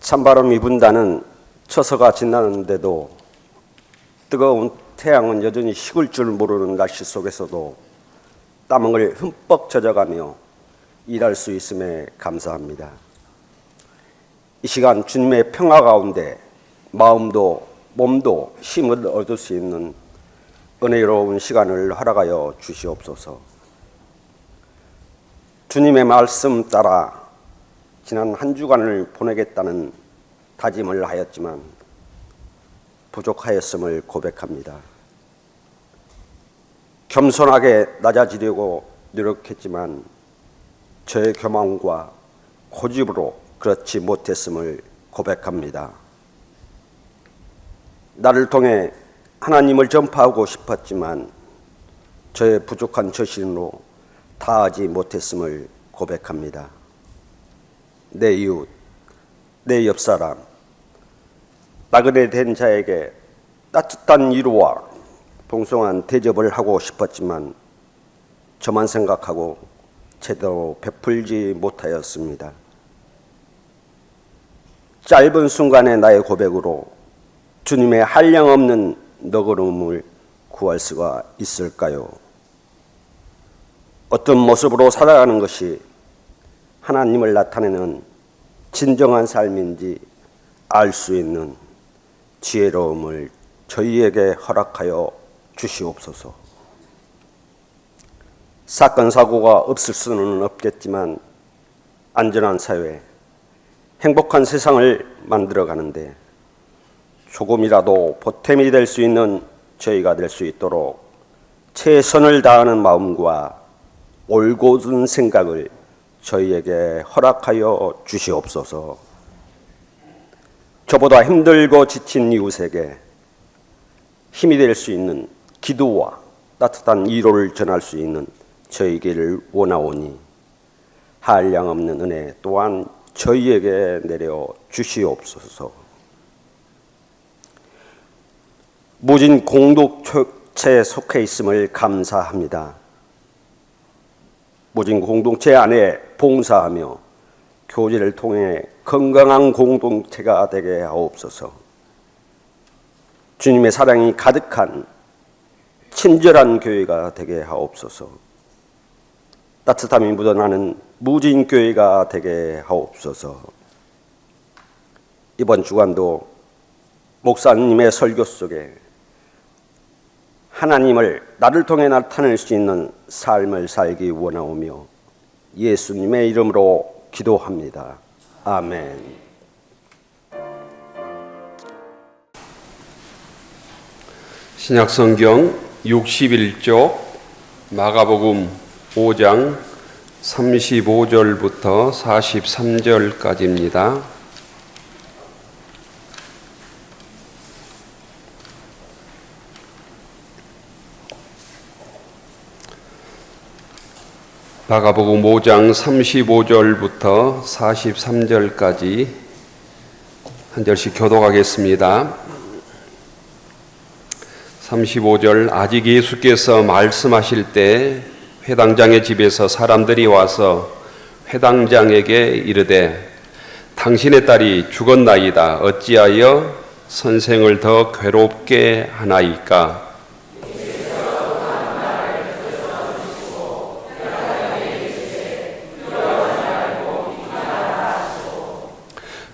찬바람이 분다는 처서가 지나는데도 뜨거운 태양은 여전히 식을 줄 모르는 날씨 속에서도 땀을 흠뻑 젖어가며 일할 수 있음에 감사합니다. 이 시간 주님의 평화 가운데 마음도 몸도 힘을 얻을 수 있는 은혜로운 시간을 허락하여 주시옵소서. 주님의 말씀 따라 지난 한 주간을 보내겠다는 다짐을 하였지만 부족하였음을 고백합니다. 겸손하게 낮아지려고 노력했지만 저의 교만과 고집으로 그렇지 못했음을 고백합니다. 나를 통해 하나님을 전파하고 싶었지만 저의 부족한 저신으로 다하지 못했음을 고백합니다. 내 이웃, 내 옆사람, 나그네 된 자에게 따뜻한 위로와 봉숭한 대접을 하고 싶었지만 저만 생각하고 제대로 베풀지 못하였습니다. 짧은 순간의 나의 고백으로 주님의 한량없는 너그러움을 구할 수가 있을까요? 어떤 모습으로 살아가는 것이 하나님을 나타내는 진정한 삶인지 알 수 있는 지혜로움을 저희에게 허락하여 주시옵소서. 사건 사고가 없을 수는 없겠지만 안전한 사회, 행복한 세상을 만들어가는데 조금이라도 보탬이 될 수 있는 저희가 될 수 있도록 최선을 다하는 마음과 올곧은 생각을 저희에게 허락하여 주시옵소서. 저보다 힘들고 지친 이웃에게 힘이 될 수 있는 기도와 따뜻한 위로를 전할 수 있는 저희기를 원하오니 한량없는 은혜 또한 저희에게 내려 주시옵소서. 무진 공동체에 속해 있음을 감사합니다. 무진 공동체 안에 봉사하며 교제를 통해 건강한 공동체가 되게 하옵소서. 주님의 사랑이 가득한 친절한 교회가 되게 하옵소서. 따뜻함이 묻어나는 무진 교회가 되게 하옵소서. 이번 주간도 목사님의 설교 속에 하나님을 나를 통해 나타낼 수 있는 삶을 살기 원하오며 예수님의 이름으로 기도합니다. 아멘. 신약성경 61쪽 마가복음 5장 35절부터 43절까지입니다. 마가복음 5장 35절부터 43절까지 한 절씩 교독하겠습니다. 35절 아직 예수께서 말씀하실 때 회당장의 집에서 사람들이 와서 회당장에게 이르되 당신의 딸이 죽었나이다. 어찌하여 선생을 더 괴롭게 하나이까?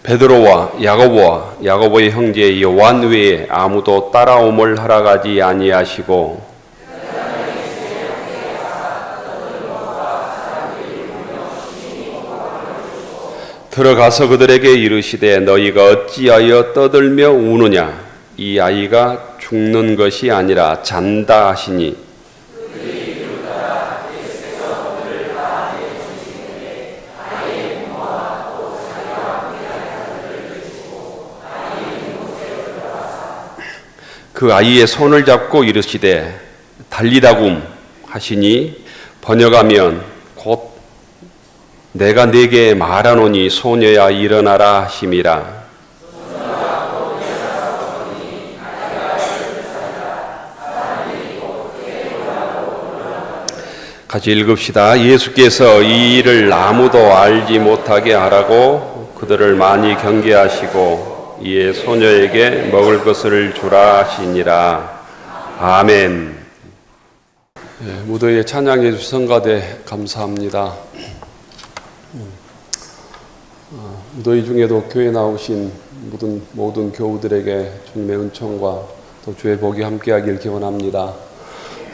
베드로와 야고보의 형제 요한 외에 아무도 따라옴을 허락하지 아니하시고 들어가서 그들에게 이르시되 너희가 어찌하여 떠들며 우느냐? 이 아이가 죽는 것이 아니라 잔다 하시니 그 아이의 손을 잡고 이르시되 달리다굼 하시니 번역하면 곧 내가 네게 말하노니 소녀야 일어나라 하심이라. 같이 읽읍시다. 예수께서 이 일을 아무도 알지 못하게 하라고 그들을 많이 경계하시고 이에 소녀에게 먹을 것을 주라 하시니라. 아멘. 무더위에 찬양해 주신 성가대 감사합니다. 무더위 중에도 교회 나오신 모든 교우들에게 주님의 은총과 또 주의 복이 함께하길 기원합니다.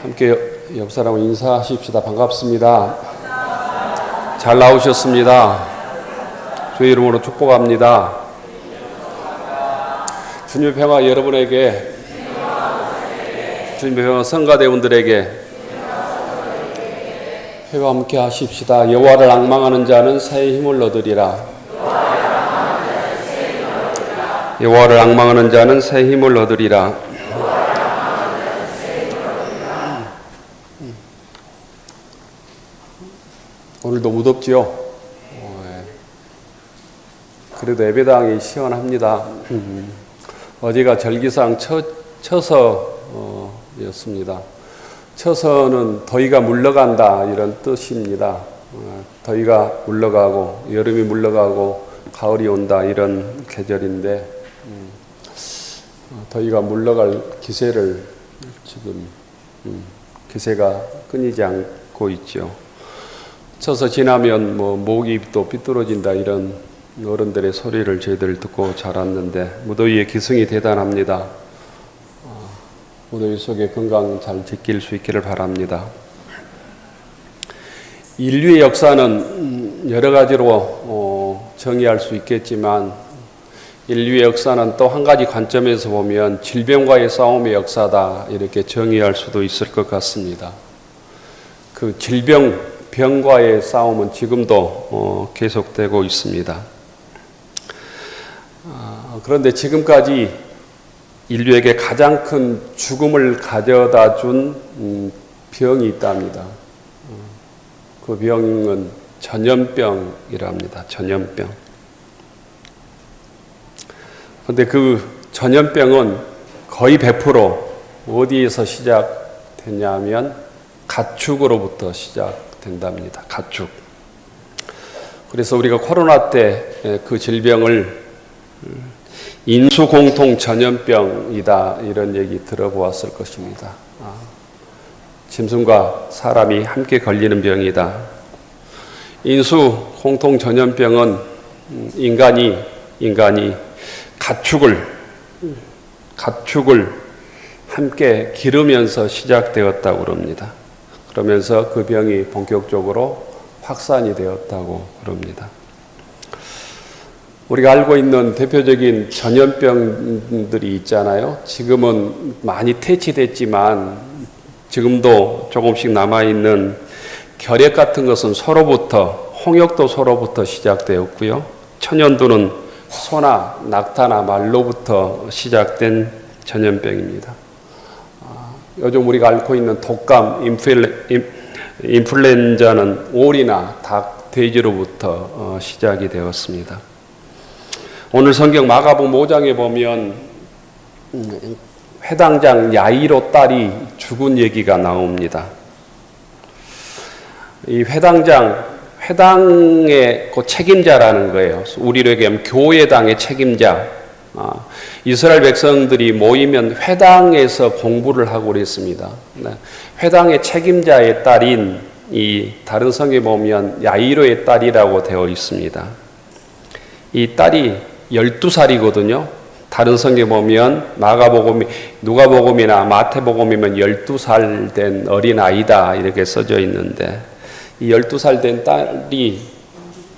함께 옆 사람을 인사하십시다. 반갑습니다. 잘 나오셨습니다. 주의 이름으로 축복합니다. 주님의 평화 여러분에게, 주님의 평화 성가대원들에게 회와 함께 하십시다. 여호와를 앙망하는 자는 새의 힘을 얻으리라. 여호와를 앙망하는 자는 새 힘을 얻으리라. 오늘도 무덥지요? 그래도 예배당이 시원합니다. 어제가 절기상 처서였습니다. 처서는 더위가 물러간다 이런 뜻입니다. 더위가 물러가고 여름이 물러가고 가을이 온다 이런 계절인데 더위가 물러갈 기세를 지금 기세가 끊이지 않고 있죠. 처서 지나면 목이 또 삐뚤어진다 이런 어른들의 소리를 저희들 듣고 자랐는데 무더위의 기승이 대단합니다. 무더위 속에 건강 잘 지킬 수 있기를 바랍니다. 인류의 역사는 여러 가지로 정의할 수 있겠지만 인류의 역사는 또 한 가지 관점에서 보면 질병과의 싸움의 역사다 이렇게 정의할 수도 있을 것 같습니다. 그 병과의 싸움은 지금도 계속되고 있습니다. 그런데 지금까지 인류에게 가장 큰 죽음을 가져다 준 병이 있답니다. 그 병은 전염병이랍니다. 전염병. 그런데 그 전염병은 거의 100% 어디에서 시작됐냐면 가축으로부터 시작된답니다. 가축. 그래서 우리가 코로나 때 그 질병을 인수공통 전염병이다 이런 얘기 들어보았을 것입니다. 짐승과 사람이 함께 걸리는 병이다. 인수공통 전염병은 인간이 가축을 함께 기르면서 시작되었다고 그럽니다. 그러면서 그 병이 본격적으로 확산이 되었다고 그럽니다. 우리가 알고 있는 대표적인 전염병들이 있잖아요. 지금은 많이 퇴치됐지만 지금도 조금씩 남아있는 결핵 같은 것은 홍역도 소로부터 시작되었고요. 천연두는 소나 낙타나 말로부터 시작된 전염병입니다. 요즘 우리가 앓고 있는 독감, 인플루엔자는 오리나 닭, 돼지로부터 시작이 되었습니다. 오늘 성경 마가복음 5장에 보면 회당장 야이로 딸이 죽은 얘기가 나옵니다. 이 회당의 그 책임자라는 거예요. 우리로 얘기하면 교회당의 책임자. 이스라엘 백성들이 모이면 회당에서 공부를 하고 그랬습니다. 회당의 책임자의 딸인 이 다른 성경에 보면 야이로의 딸이라고 되어 있습니다. 이 딸이 12살이거든요. 다른 성경에 보면 누가복음이나 마태복음이면 12살 된 어린아이다 이렇게 써져 있는데 이 12살 된 딸이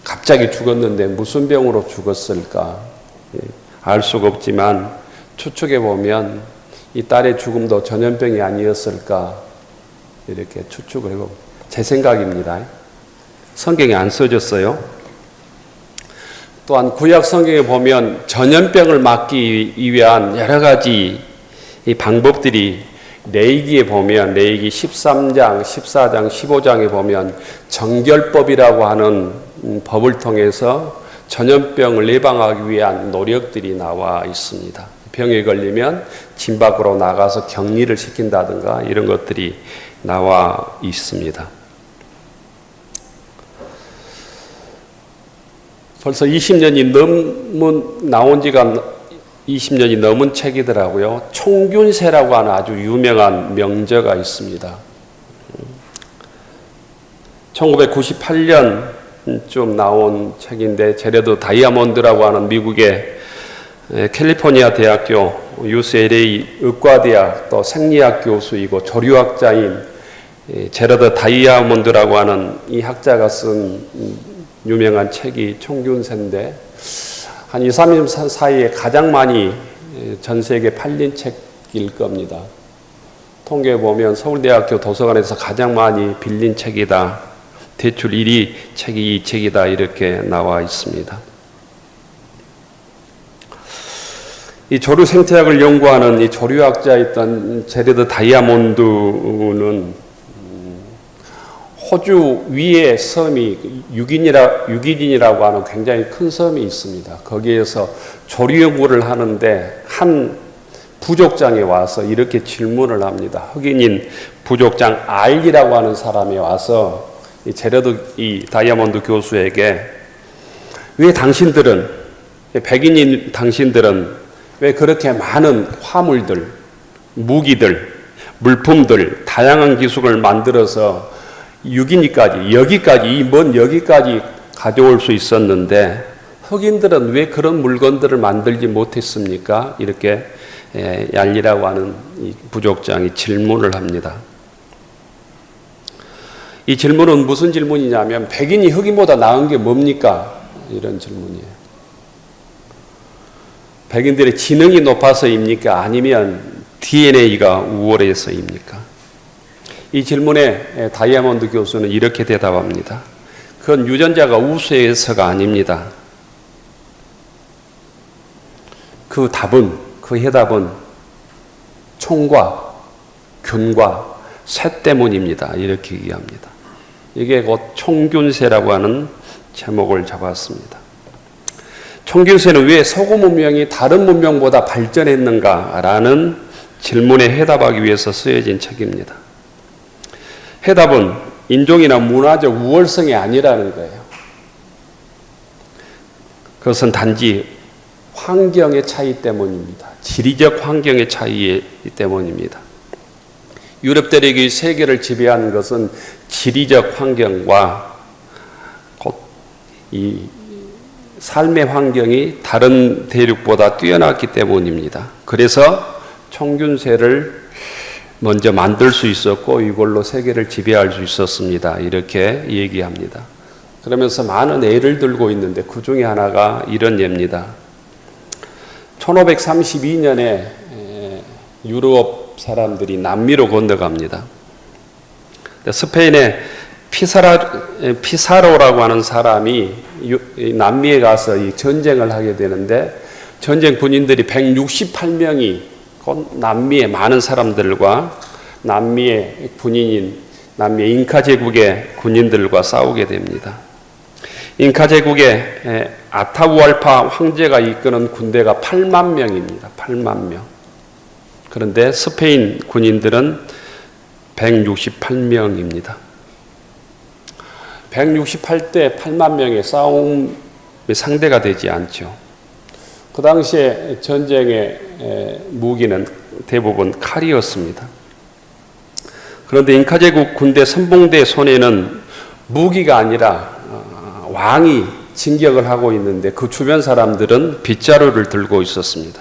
갑자기 죽었는데 무슨 병으로 죽었을까? 알 수가 없지만 추측해 보면 이 딸의 죽음도 전염병이 아니었을까 이렇게 추측을 해보고 제 생각입니다. 성경에 안 써졌어요. 또한 구약 성경에 보면 전염병을 막기 위한 여러 가지 이 방법들이 레위기에 보면 레위기 13장, 14장, 15장에 보면 정결법이라고 하는 법을 통해서 전염병을 예방하기 위한 노력들이 나와 있습니다. 병에 걸리면 집 밖으로 나가서 격리를 시킨다든가 이런 것들이 나와 있습니다. 벌써 20년이 나온 지가 20년이 넘은 책이더라고요. 총균세라고 하는 아주 유명한 명저가 있습니다. 1998년쯤 나온 책인데, 제레드 다이아몬드라고 하는 미국의 캘리포니아 대학교 UCLA 의과대학 또 생리학 교수이고 조류학자인 제레드 다이아몬드라고 하는 이 학자가 쓴 유명한 책이 총균세인데, 한 2, 3년 사이에 가장 많이 전 세계에 팔린 책일 겁니다. 통계에 보면 서울대학교 도서관에서 가장 많이 빌린 책이다, 대출 1위 책이 이 책이다, 이렇게 나와 있습니다. 이 조류 생태학을 연구하는 이 조류학자였던 제레드 다이아몬드는 호주 위에 섬이 유기딘이라고 하는 굉장히 큰 섬이 있습니다. 거기에서 조류 연구를 하는데 한 부족장에 와서 이렇게 질문을 합니다. 흑인인 부족장 알리라고 하는 사람이 와서 이 제레드 이 다이아몬드 교수에게, 왜 당신들은, 백인인 당신들은 왜 그렇게 많은 화물들, 무기들, 물품들, 다양한 기술을 만들어서 여기까지 이 먼 여기까지 가져올 수 있었는데 흑인들은 왜 그런 물건들을 만들지 못했습니까? 이렇게 얄리라고 하는 이 부족장이 질문을 합니다. 이 질문은 무슨 질문이냐면, 백인이 흑인보다 나은 게 뭡니까? 이런 질문이에요. 백인들의 지능이 높아서입니까? 아니면 DNA가 우월해서입니까? 이 질문에 다이아몬드 교수는 이렇게 대답합니다. 그건 유전자가 우수해서가 아닙니다. 그 해답은 총과 균과 새 때문입니다. 이렇게 얘기합니다. 이게 곧 총균세라고 하는 제목을 잡았습니다. 총균세는 왜 서구 문명이 다른 문명보다 발전했는가라는 질문에 해답하기 위해서 쓰여진 책입니다. 해답은 인종이나 문화적 우월성이 아니라는 거예요. 그것은 단지 환경의 차이 때문입니다. 지리적 환경의 차이 때문입니다. 유럽 대륙이 세계를 지배하는 것은 지리적 환경과 곧 이 삶의 환경이 다른 대륙보다 뛰어났기 때문입니다. 그래서 총균세를 먼저 만들 수 있었고 이걸로 세계를 지배할 수 있었습니다. 이렇게 얘기합니다. 그러면서 많은 예를 들고 있는데 그 중에 하나가 이런 예입니다. 1532년에 유럽 사람들이 남미로 건너갑니다. 스페인의 피사로라고 하는 사람이 남미에 가서 이 전쟁을 하게 되는데, 전쟁 군인들이 168명이 남미의 많은 사람들과 남미의 군인인 남미 잉카 제국의 군인들과 싸우게 됩니다. 잉카 제국의 아타우알파 황제가 이끄는 군대가 8만 명입니다. 8만 명. 그런데 스페인 군인들은 168명입니다. 168대 8만 명의 싸움의 상대가 되지 않죠. 그 당시에 전쟁의 무기는 대부분 칼이었습니다. 그런데 잉카 제국 군대 선봉대 손에는 무기가 아니라 왕이 진격을 하고 있는데 그 주변 사람들은 빗자루를 들고 있었습니다.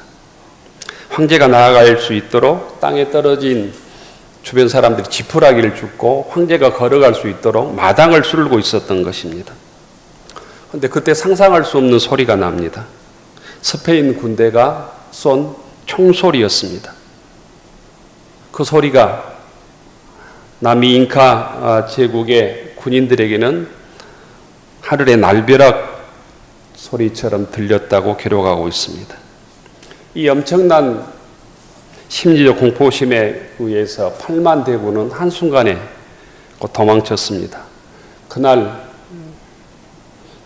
황제가 나아갈 수 있도록 땅에 떨어진 주변 사람들이 지푸라기를 줍고 황제가 걸어갈 수 있도록 마당을 쓸고 있었던 것입니다. 그런데 그때 상상할 수 없는 소리가 납니다. 스페인 군대가 쏜 총소리였습니다. 그 소리가 남미 잉카 제국의 군인들에게는 하늘의 날벼락 소리처럼 들렸다고 기록하고 있습니다. 이 엄청난 심리적 공포심에 의해서 8만 대군은 한순간에 도망쳤습니다. 그날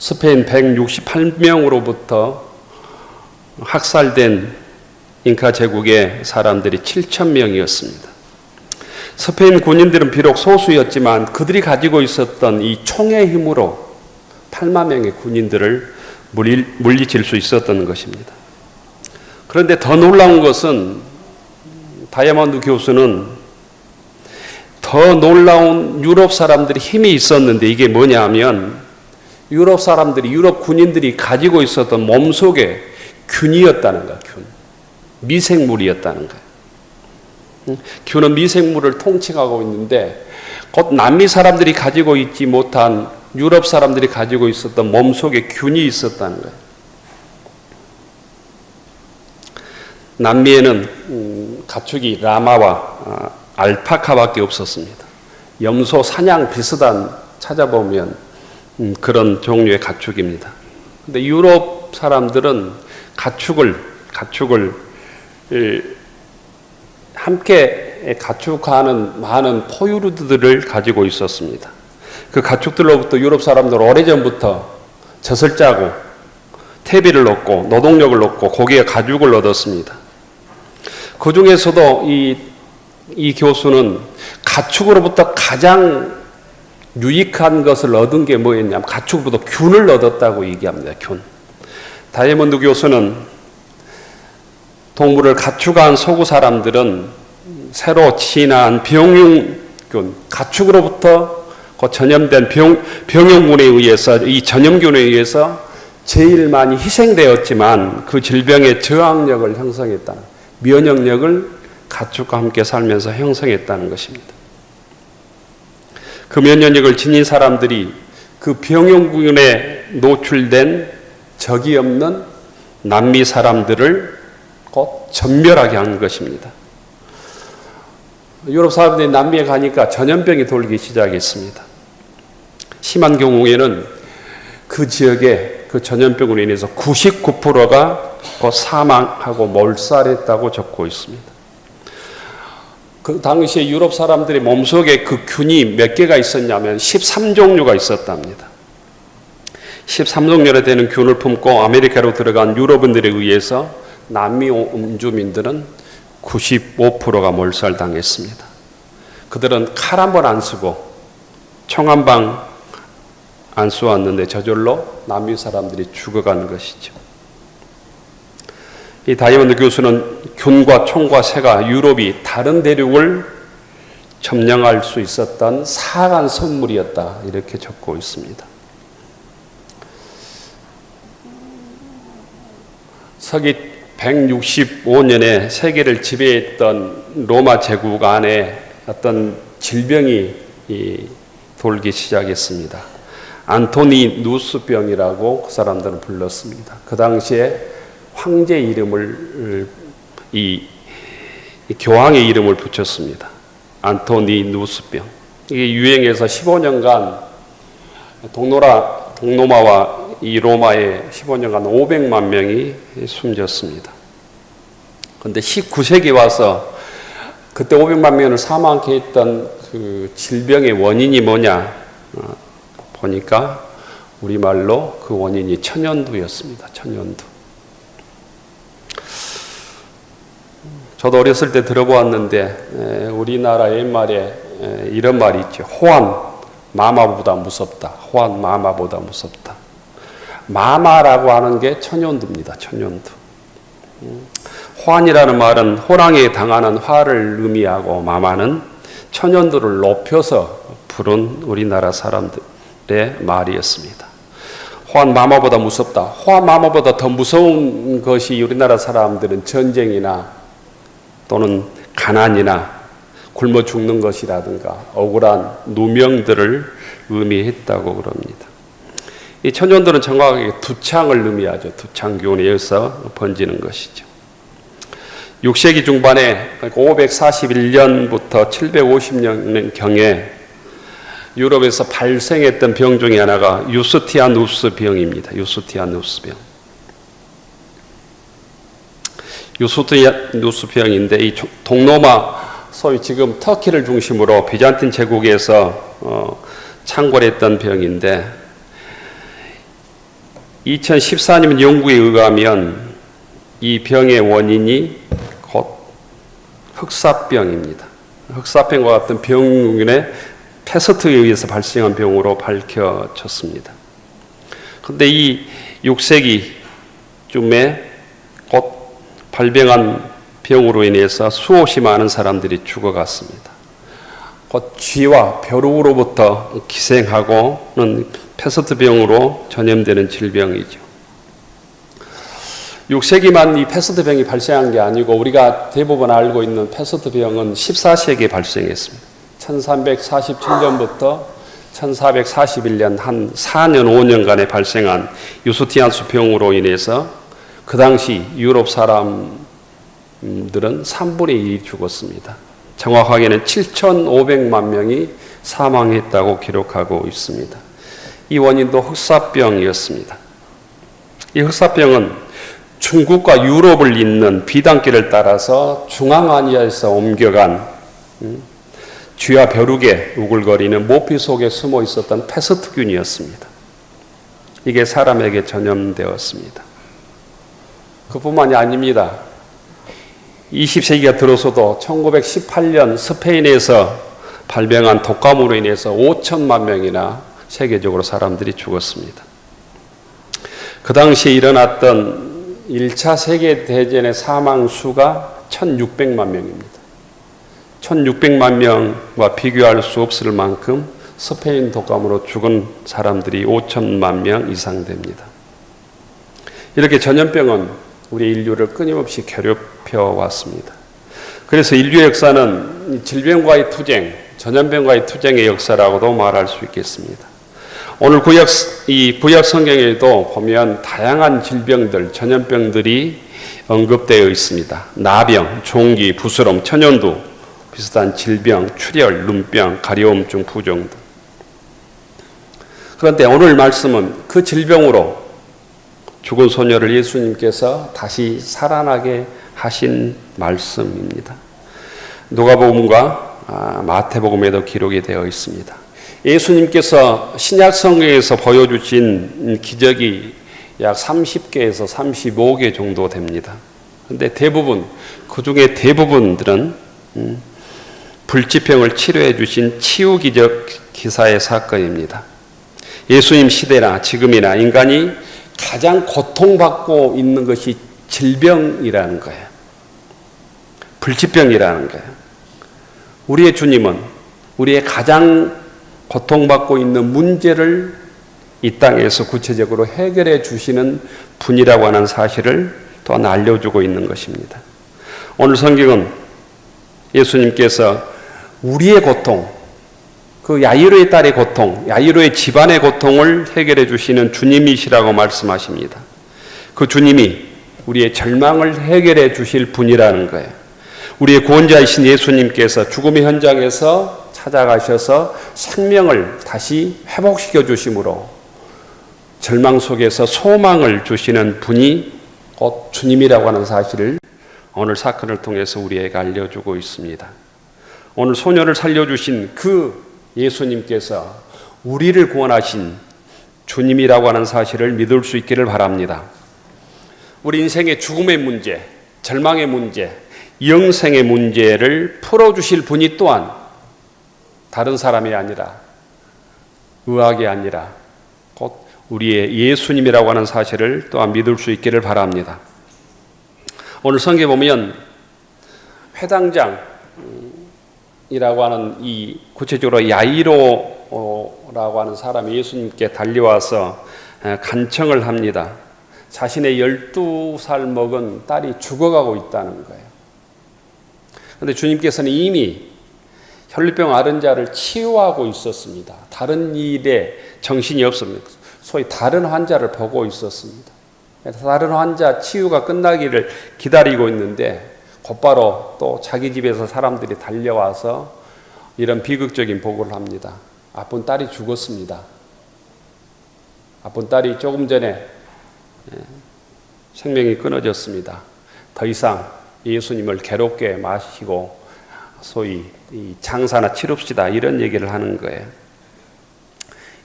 스페인 168명으로부터 학살된 잉카 제국의 사람들이 7,000명이었습니다. 스페인 군인들은 비록 소수였지만 그들이 가지고 있었던 이 총의 힘으로 8만 명의 군인들을 물리칠 수 있었던 것입니다. 그런데 더 놀라운 것은 다이아몬드 교수는 더 놀라운 유럽 사람들이 힘이 있었는데 이게 뭐냐면 유럽 군인들이 가지고 있었던 몸속에 균이었다는 거야. 미생물이었다는 거야. 균은 미생물을 통칭하고 있는데 곧 남미 사람들이 가지고 있지 못한 유럽 사람들이 가지고 있었던 몸속에 균이 있었다는 거예요. 남미에는 가축이 라마와 알파카밖에 없었습니다. 염소, 사냥 비슷한 찾아보면 그런 종류의 가축입니다. 근데 유럽 사람들은 가축을 함께 가축하는 많은 포유류들을 가지고 있었습니다. 그 가축들로부터 유럽 사람들은 오래전부터 젖을 짜고 퇴비를 얻고 노동력을 얻고 고기의 가죽을 얻었습니다. 그 중에서도 이 교수는 가축으로부터 가장 유익한 것을 얻은 게 뭐였냐면 가축으로부터 균을 얻었다고 얘기합니다. 균. 다이아몬드 교수는 동물을 가축한 서구 사람들은 새로 진화한 병용균, 가축으로부터 전염된 병용균에 의해서 이 전염균에 의해서 제일 많이 희생되었지만 그 질병의 저항력을 형성했다는, 면역력을 가축과 함께 살면서 형성했다는 것입니다. 그 면역력을 지닌 사람들이 그 병용균에 노출된 적이 없는 남미 사람들을 곧 전멸하게 한 것입니다. 유럽 사람들이 남미에 가니까 전염병이 돌기 시작했습니다. 심한 경우에는 그 지역에 그 전염병으로 인해서 99%가 사망하고 몰살했다고 적고 있습니다. 그 당시에 유럽 사람들의 몸속에 그 균이 몇 개가 있었냐면 13종류가 있었답니다. 13종류나 되는 균을 품고 아메리카로 들어간 유럽인들에 의해서 남미 원주민들은 95%가 몰살당했습니다. 그들은 칼 한 번 안 쓰고 총 한 방 안 쏘았는데 저절로 남미 사람들이 죽어간 것이죠. 이 다이아몬드 교수는 균과 총과 새가 유럽이 다른 대륙을 점령할 수 있었던 사악한 선물이었다, 이렇게 적고 있습니다. 서기 165년에 세계를 지배했던 로마 제국 안에 어떤 질병이 돌기 시작했습니다. 안토니누스병이라고 그 사람들은 불렀습니다. 그 당시에 황제 이름을, 이 교황의 이름을 붙였습니다. 안토니누스병. 이게 유행해서 15년간 동로마와 이 로마에 15년간 500만 명이 숨졌습니다. 그런데 19세기 와서 그때 500만 명을 사망케 했던 그 질병의 원인이 뭐냐 보니까 우리말로 그 원인이 천연두였습니다. 천연두. 저도 어렸을 때 들어보았는데 우리나라 옛말에 이런 말이 있죠. 호환 마마보다 무섭다. 호환 마마보다 무섭다. 마마라고 하는 게 천연두입니다. 천연두. 호환이라는 말은 호랑이에 당하는 화를 의미하고 마마는 천연두를 높여서 부른 우리나라 사람들의 말이었습니다. 호환 마마보다 무섭다. 호환 마마보다 더 무서운 것이 우리나라 사람들은 전쟁이나 또는 가난이나 굶어 죽는 것이라든가 억울한 누명들을 의미했다고 그럽니다. 이 천연두는 정확하게 두창을 의미하죠. 두창균에 의해서 번지는 것이죠. 6세기 중반에 541년부터 750년경에 유럽에서 발생했던 병 중에 하나가 유스티아누스 병입니다. 유스티아누스 병. 유스티아누스 병인데 이 동로마, 소위 지금 터키를 중심으로 비잔틴 제국에서 창궐했던 병인데 2014년 연구에 의하면 이 병의 원인이 곧 흑사병입니다. 흑사병과 같은 병균의 패스트에 의해서 발생한 병으로 밝혀졌습니다. 근데 이 6세기쯤에 곧 발병한 병으로 인해서 수없이 많은 사람들이 죽어갔습니다. 곧 쥐와 벼룩으로부터 기생하고는 패스트병으로 전염되는 질병이죠. 6세기만 이 패스트병이 발생한 게 아니고 우리가 대부분 알고 있는 패스트병은 14세기에 발생했습니다. 1347년부터 1441년 한 4년 5년간에 발생한 유스티니아누스 병으로 인해서 그 당시 유럽 사람들은 3분의 1이 죽었습니다. 정확하게는 7,500만 명이 사망했다고 기록하고 있습니다. 이 원인도 흑사병이었습니다. 이 흑사병은 중국과 유럽을 잇는 비단길을 따라서 중앙아시아에서 옮겨간 쥐와 벼룩에 우글거리는 모피 속에 숨어 있었던 패스트균이었습니다. 이게 사람에게 전염되었습니다. 그뿐만이 아닙니다. 20세기가 들어서도 1918년 스페인에서 발병한 독감으로 인해서 5천만 명이나 세계적으로 사람들이 죽었습니다. 그 당시에 일어났던 1차 세계대전의 사망 수가 1600만 명입니다. 1600만 명과 비교할 수 없을 만큼 스페인 독감으로 죽은 사람들이 5천만 명 이상 됩니다. 이렇게 전염병은 우리 인류를 끊임없이 괴롭혀 왔습니다. 그래서 인류의 역사는 질병과의 투쟁, 전염병과의 투쟁의 역사라고도 말할 수 있겠습니다. 오늘 구약 성경에도 보면 다양한 질병들, 전염병들이 언급되어 있습니다. 나병, 종기, 부스럼, 천연두, 비슷한 질병, 출혈, 눈병, 가려움증, 부종 등. 그런데 오늘 말씀은 그 질병으로 죽은 소녀를 예수님께서 다시 살아나게 하신 말씀입니다. 누가복음과 마태복음에도 기록이 되어 있습니다. 예수님께서 신약 성경에서 보여주신 기적이 약 30개에서 35개 정도 됩니다. 그런데 대부분, 그 중에 대부분들은 불치병을 치료해 주신 치유 기적 기사의 사건입니다. 예수님 시대나 지금이나 인간이 가장 고통받고 있는 것이 질병이라는 거예요. 불치병이라는 거예요. 우리의 주님은 우리의 가장 고통받고 있는 문제를 이 땅에서 구체적으로 해결해 주시는 분이라고 하는 사실을 또한 알려주고 있는 것입니다. 오늘 성경은 예수님께서 우리의 고통, 그 야이로의 딸의 고통, 야이로의 집안의 고통을 해결해 주시는 주님이시라고 말씀하십니다. 그 주님이 우리의 절망을 해결해 주실 분이라는 거예요. 우리의 구원자이신 예수님께서 죽음의 현장에서 찾아가셔서 생명을 다시 회복시켜 주심으로 절망 속에서 소망을 주시는 분이 곧 주님이라고 하는 사실을 오늘 사건을 통해서 우리에게 알려주고 있습니다. 오늘 소녀를 살려주신 그 예수님께서 우리를 구원하신 주님이라고 하는 사실을 믿을 수 있기를 바랍니다. 우리 인생의 죽음의 문제, 절망의 문제, 영생의 문제를 풀어주실 분이 또한 다른 사람이 아니라 의학이 아니라 곧 우리의 예수님이라고 하는 사실을 또한 믿을 수 있기를 바랍니다. 오늘 성경에 보면 회당장이라고 하는 이 구체적으로 야이로라고 하는 사람이 예수님께 달려와서 간청을 합니다. 자신의 12살 먹은 딸이 죽어가고 있다는 거예요. 그런데 주님께서는 이미 혈류병 앓은 자를 치유하고 있었습니다. 다른 일에 정신이 없습니다. 소위 다른 환자를 보고 있었습니다. 다른 환자 치유가 끝나기를 기다리고 있는데 곧바로 또 자기 집에서 사람들이 달려와서 이런 비극적인 보고를 합니다. 아픈 딸이 죽었습니다. 아픈 딸이 조금 전에 생명이 끊어졌습니다. 더 이상 예수님을 괴롭게 마시고 소위 장사나 치릅시다 이런 얘기를 하는 거예요.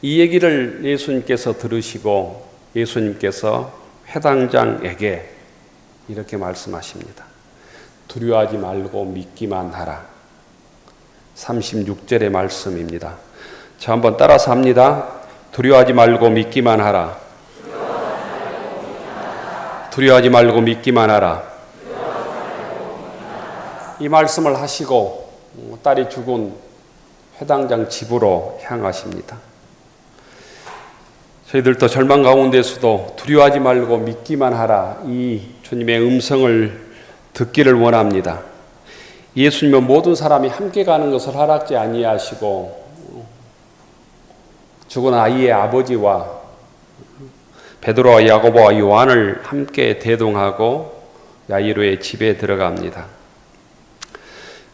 이 얘기를 예수님께서 들으시고 예수님께서 회당장에게 이렇게 말씀하십니다. 두려워하지 말고 믿기만 하라. 36절의 말씀입니다. 자, 한번 따라서 합니다. 두려워하지 말고 믿기만 하라. 두려워하지 말고 믿기만 하라. 이 말씀을 하시고 딸이 죽은 회당장 집으로 향하십니다. 저희들도 절망 가운데서도 두려워하지 말고 믿기만 하라, 이 주님의 음성을 듣기를 원합니다. 예수님은 모든 사람이 함께 가는 것을 허락지 아니하시고 죽은 아이의 아버지와 베드로와 야고보와 요한을 함께 대동하고 야이로의 집에 들어갑니다.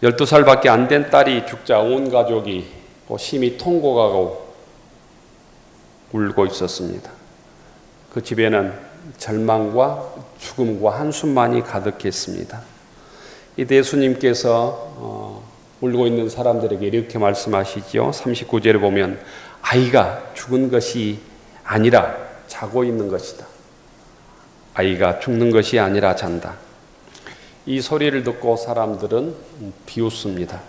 12살밖에 안 된 딸이 죽자 온 가족이 심히 통곡하고 울고 있었습니다. 그 집에는 절망과 죽음과 한숨만이 가득했습니다. 이때 예수님께서 울고 있는 사람들에게 이렇게 말씀하시죠. 39절에 보면 아이가 죽은 것이 아니라 자고 있는 것이다. 아이가 죽는 것이 아니라 잔다. 이 소리를 듣고 사람들은 비웃습니다.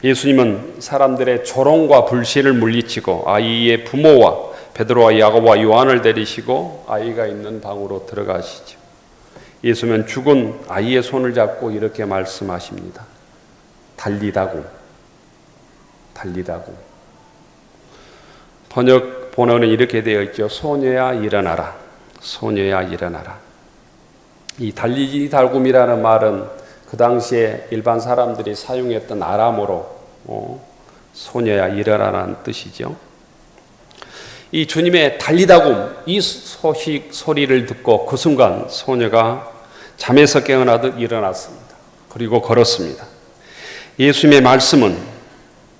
예수님은 사람들의 조롱과 불신을 물리치고 아이의 부모와 베드로와 야고보와 요한을 데리시고 아이가 있는 방으로 들어가시죠. 예수님은 죽은 아이의 손을 잡고 이렇게 말씀하십니다. 달리다고, 달리다고. 번역 본어는 이렇게 되어 있죠. 소녀야 일어나라, 소녀야 일어나라. 이 달리다굼이라는 말은 그 당시에 일반 사람들이 사용했던 아람어로 소녀야 일어나라는 뜻이죠. 이 주님의 달리다굼, 이 소리를 듣고 그 순간 소녀가 잠에서 깨어나듯 일어났습니다. 그리고 걸었습니다. 예수님의 말씀은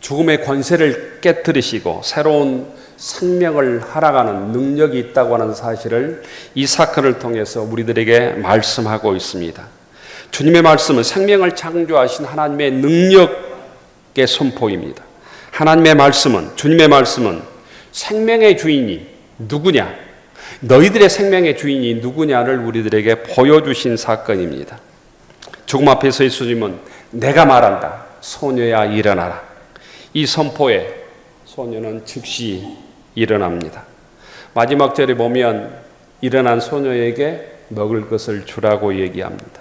죽음의 권세를 깨뜨리시고 새로운 생명을 살아가는 능력이 있다고 하는 사실을 이 사건을 통해서 우리들에게 말씀하고 있습니다. 주님의 말씀은 생명을 창조하신 하나님의 능력의 선포입니다. 하나님의 말씀은, 주님의 말씀은 생명의 주인이 누구냐, 너희들의 생명의 주인이 누구냐를 우리들에게 보여주신 사건입니다. 죽음 앞에서 예수님은 내가 말한다, 소녀야 일어나라. 이 선포에 소녀는 즉시 일어납니다. 마지막 절에 보면 일어난 소녀에게 먹을 것을 주라고 얘기합니다.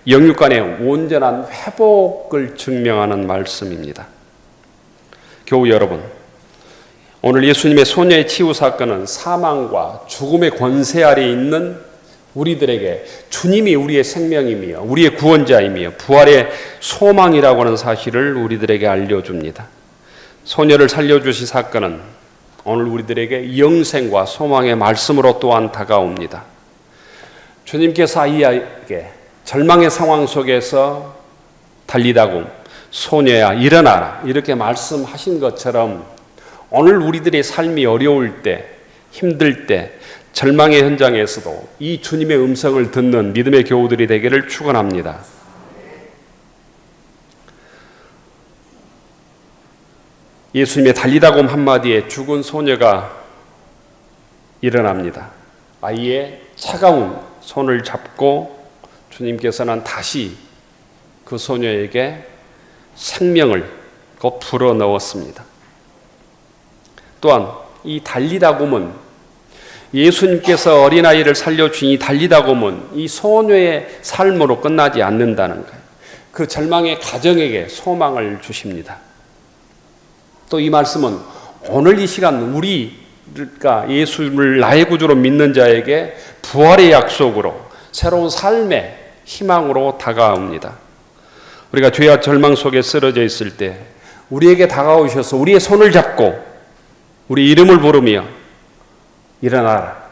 영육간의 온전한 회복을 증명하는 말씀입니다. 교우 여러분, 오늘 예수님의 소녀의 치유 사건은 사망과 죽음의 권세 아래에 있는 우리들에게 주님이 우리의 생명이며 우리의 구원자이며 부활의 소망이라고 하는 사실을 우리들에게 알려줍니다. 소녀를 살려주신 사건은 오늘 우리들에게 영생과 소망의 말씀으로 또한 다가옵니다. 주님께서 아이에게 절망의 상황 속에서 달리다굼, 소녀야 일어나라 이렇게 말씀하신 것처럼 오늘 우리들의 삶이 어려울 때, 힘들 때, 절망의 현장에서도 이 주님의 음성을 듣는 믿음의 교우들이 되기를 축원합니다. 예수님의 달리다굼 한마디에 죽은 소녀가 일어납니다. 아이의 차가운 손을 잡고 주님께서는 다시 그 소녀에게 생명을 불어 넣었습니다. 또한 이 달리다굼은 예수님께서 어린아이를 살려주신 이 달리다굼은 이 소녀의 삶으로 끝나지 않는다는 거예요. 그 절망의 가정에게 소망을 주십니다. 또 이 말씀은 오늘 이 시간 우리가 예수를 나의 구주로 믿는 자에게 부활의 약속으로 새로운 삶의 희망으로 다가옵니다. 우리가 죄와 절망 속에 쓰러져 있을 때 우리에게 다가오셔서 우리의 손을 잡고 우리 이름을 부르며 일어나라,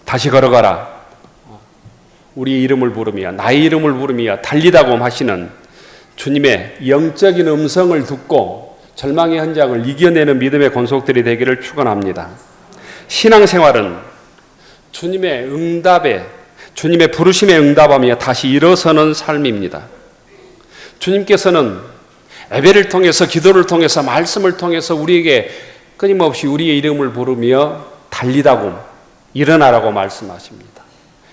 다시 걸어가라, 우리 이름을 부르며 나의 이름을 부르며 달리다굼 하시는 주님의 영적인 음성을 듣고 절망의 현장을 이겨내는 믿음의 권속들이 되기를 축원합니다. 신앙생활은 주님의 응답에, 주님의 부르심에 응답하며 다시 일어서는 삶입니다. 주님께서는 예배를 통해서, 기도를 통해서, 말씀을 통해서 우리에게 끊임없이 우리의 이름을 부르며 달리다굼, 일어나라고 말씀하십니다.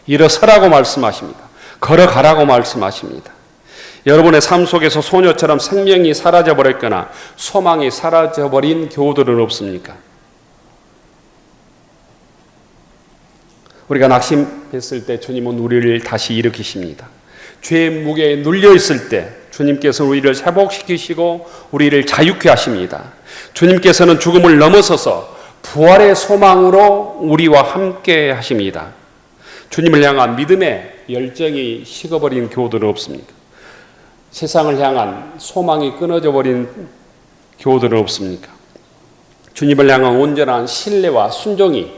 일어서라고 말씀하십니다. 걸어가라고 말씀하십니다. 여러분의 삶 속에서 소녀처럼 생명이 사라져버렸거나 소망이 사라져버린 교우들은 없습니까? 우리가 낙심했을 때 주님은 우리를 다시 일으키십니다. 죄의 무게에 눌려 있을 때 주님께서 우리를 회복시키시고 우리를 자유케 하십니다. 주님께서는 죽음을 넘어서서 부활의 소망으로 우리와 함께 하십니다. 주님을 향한 믿음의 열정이 식어버린 교우들은 없습니까? 세상을 향한 소망이 끊어져 버린 교우들은 없습니까? 주님을 향한 온전한 신뢰와 순종이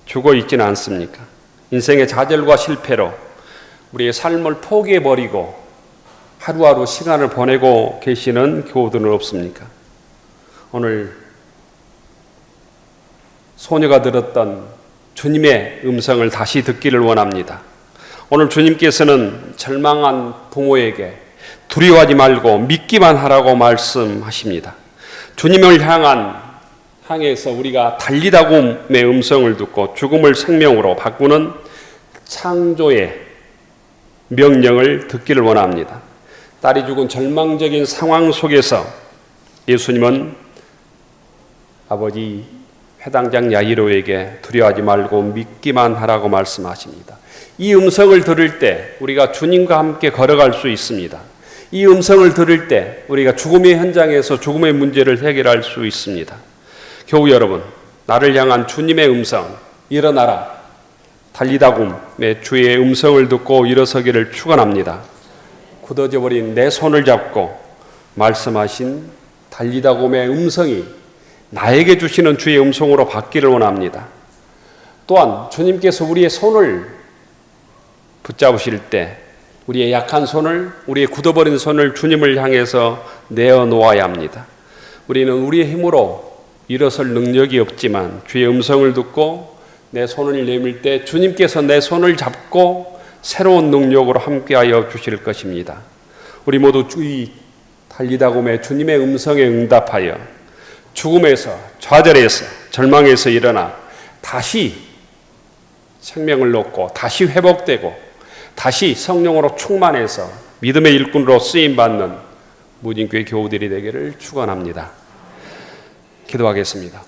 죽어 있지는 않습니까? 인생의 좌절과 실패로 우리의 삶을 포기해버리고 하루하루 시간을 보내고 계시는 교우들은 없습니까? 오늘 소녀가 들었던 주님의 음성을 다시 듣기를 원합니다. 오늘 주님께서는 절망한 부모에게 두려워하지 말고 믿기만 하라고 말씀하십니다. 주님을 향해서 우리가 달리다곰의 음성을 듣고 죽음을 생명으로 바꾸는 창조의 명령을 듣기를 원합니다. 딸이 죽은 절망적인 상황 속에서 예수님은 아버지 회당장 야이로에게 두려워하지 말고 믿기만 하라고 말씀하십니다. 이 음성을 들을 때 우리가 주님과 함께 걸어갈 수 있습니다. 이 음성을 들을 때 우리가 죽음의 현장에서 죽음의 문제를 해결할 수 있습니다. 교우 여러분, 나를 향한 주님의 음성, 일어나라, 달리다곰의 주의 음성을 듣고 일어서기를 축원합니다. 굳어져 버린 내 손을 잡고 말씀하신 달리다곰의 음성이 나에게 주시는 주의 음성으로 받기를 원합니다. 또한 주님께서 우리의 손을 붙잡으실 때 우리의 약한 손을, 우리의 굳어버린 손을 주님을 향해서 내어놓아야 합니다. 우리는 우리의 힘으로 일어설 능력이 없지만 주의 음성을 듣고 내 손을 내밀 때 주님께서 내 손을 잡고 새로운 능력으로 함께하여 주실 것입니다. 우리 모두 이 달리다곰의 주님의 음성에 응답하여 죽음에서, 좌절에서, 절망에서 일어나 다시 생명을 얻고 다시 회복되고 다시 성령으로 충만해서 믿음의 일꾼으로 쓰임받는 무진교회 교우들이 되기를 축원합니다. 기도하겠습니다.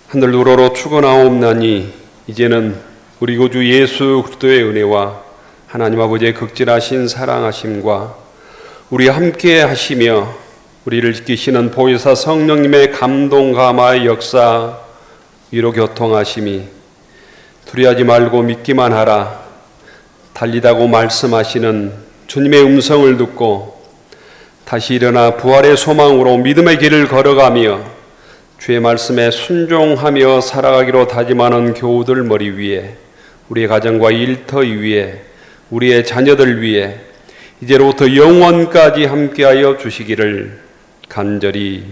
하늘 우러러 축원하옵나니 이제는 우리 구주 예수 그리스도의 은혜와 하나님 아버지의 극진하신 사랑하심과 우리와 함께 하시며 우리를 지키시는 보혜사 성령님의 감동 감화의 역사, 위로 교통하심이 두려워하지 말고 믿기만 하라, 달리다고 말씀하시는 주님의 음성을 듣고 다시 일어나 부활의 소망으로 믿음의 길을 걸어가며 주의 말씀에 순종하며 살아가기로 다짐하는 교우들 머리 위에, 우리의 가정과 일터 위에, 우리의 자녀들 위에 이제로부터 영원까지 함께하여 주시기를 간절히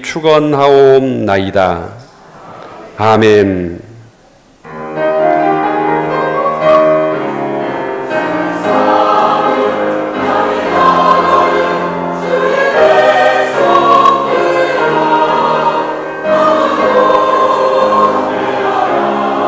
축원하옵나이다. 아멘.